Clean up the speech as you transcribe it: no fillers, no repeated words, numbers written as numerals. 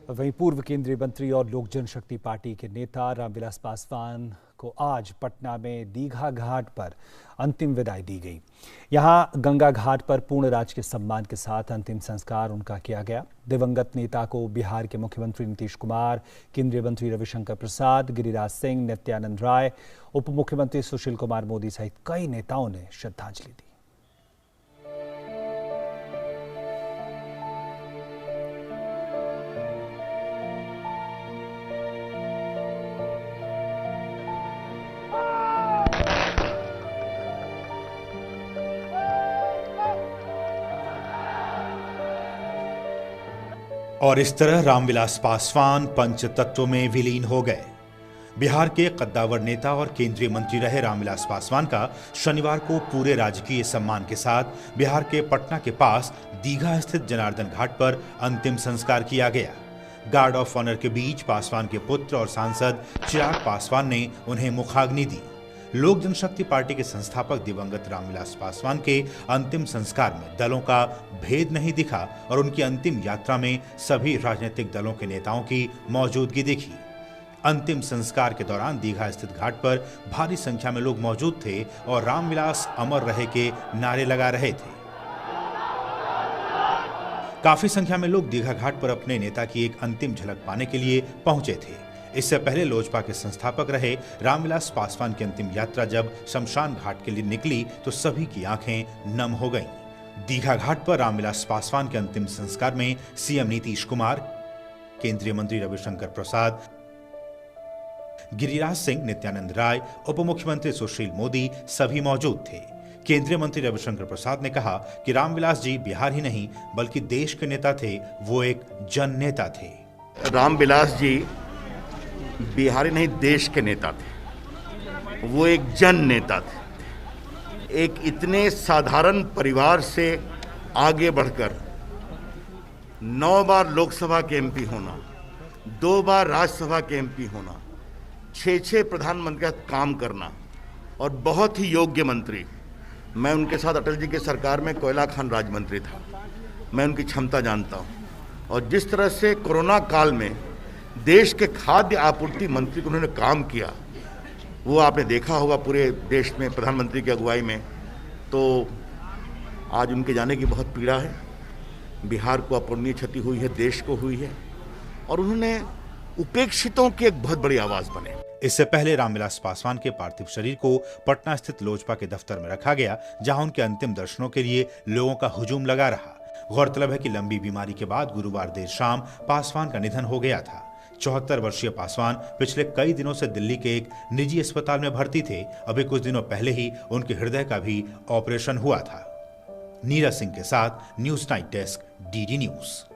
वहीं पूर्व केंद्रीय मंत्री और लोक जनशक्ति पार्टी के नेता रामविलास पासवान को आज पटना में दीघा घाट पर अंतिम विदाई दी गई। यहां गंगा घाट पर पूर्ण राजकीय सम्मान के साथ अंतिम संस्कार उनका किया गया। दिवंगत नेता को बिहार के मुख्यमंत्री नीतीश कुमार, केंद्रीय मंत्री रविशंकर प्रसाद, गिरिराज सिंह, नित्यानंद राय, उप मुख्यमंत्री सुशील कुमार मोदी सहित कई नेताओं ने श्रद्धांजलि दी। और इस तरह रामविलास पासवान पंचतत्व में विलीन हो गए। बिहार के कद्दावर नेता और केंद्रीय मंत्री रहे रामविलास पासवान का शनिवार को पूरे राजकीय सम्मान के साथ बिहार के पटना के पास दीघा स्थित जनार्दन घाट पर अंतिम संस्कार किया गया। गार्ड ऑफ ऑनर के बीच पासवान के पुत्र और सांसद चिराग पासवान ने उन्हें मुखाग्नि दी। लोक जनशक्ति पार्टी के संस्थापक दिवंगत रामविलास पासवान के अंतिम संस्कार में दलों का भेद नहीं दिखा और उनकी अंतिम यात्रा में सभी राजनीतिक दलों के नेताओं की मौजूदगी दिखी। अंतिम संस्कार के दौरान दीघा स्थित घाट पर भारी संख्या में लोग मौजूद थे और रामविलास अमर रहे के नारे लगा रहे थे। काफी संख्या में लोग दीघा घाट पर अपने नेता की एक अंतिम झलक पाने के लिए पहुंचे थे। इससे पहले लोजपा के संस्थापक रहे रामविलास पासवान की अंतिम यात्रा जब शमशान घाट के लिए निकली तो सभी की आंखें नम हो गईं। दीघा घाट पर रामविलास पासवान के अंतिम संस्कार में सीएम नीतीश कुमार, केंद्रीय मंत्री रविशंकर प्रसाद, गिरिराज सिंह, नित्यानंद राय, उप मुख्यमंत्री सुशील मोदी सभी मौजूद थे। केंद्रीय मंत्री रविशंकर प्रसाद ने कहा कि रामविलास जी बिहार ही नहीं बल्कि देश के नेता थे, वो एक जन नेता थे। रामविलास जी बिहारी नहीं देश के नेता थे, वो एक जन नेता थे। एक इतने साधारण परिवार से आगे बढ़कर 9 बार लोकसभा के एमपी होना, 2 बार राज्यसभा के एमपी होना, 6 प्रधानमंत्री का काम करना और बहुत ही योग्य मंत्री। मैं उनके साथ अटल जी की सरकार में कोयला खान राज्य मंत्री था। मैं उनकी क्षमता जानता हूँ और जिस तरह से कोरोना काल में देश के खाद्य आपूर्ति मंत्री को उन्होंने काम किया, वो आपने देखा होगा पूरे देश में प्रधानमंत्री की अगुवाई में। तो आज उनके जाने की बहुत पीड़ा है। बिहार को अपूरणीय क्षति हुई है, देश को हुई है और उन्होंने उपेक्षितों की एक बहुत बड़ी आवाज बने। इससे पहले रामविलास पासवान के पार्थिव शरीर को पटना स्थित लोजपा के दफ्तर में रखा गया, जहां उनके अंतिम दर्शनों के लिए लोगों का हुजूम लगा रहा। गौरतलब है कि लंबी बीमारी के बाद गुरुवार देर शाम पासवान का निधन हो गया था। 74 वर्षीय पासवान पिछले कई दिनों से दिल्ली के एक निजी अस्पताल में भर्ती थे। अभी कुछ दिनों पहले ही उनके हृदय का भी ऑपरेशन हुआ था। नीरज सिंह के साथ news night desk, DD news.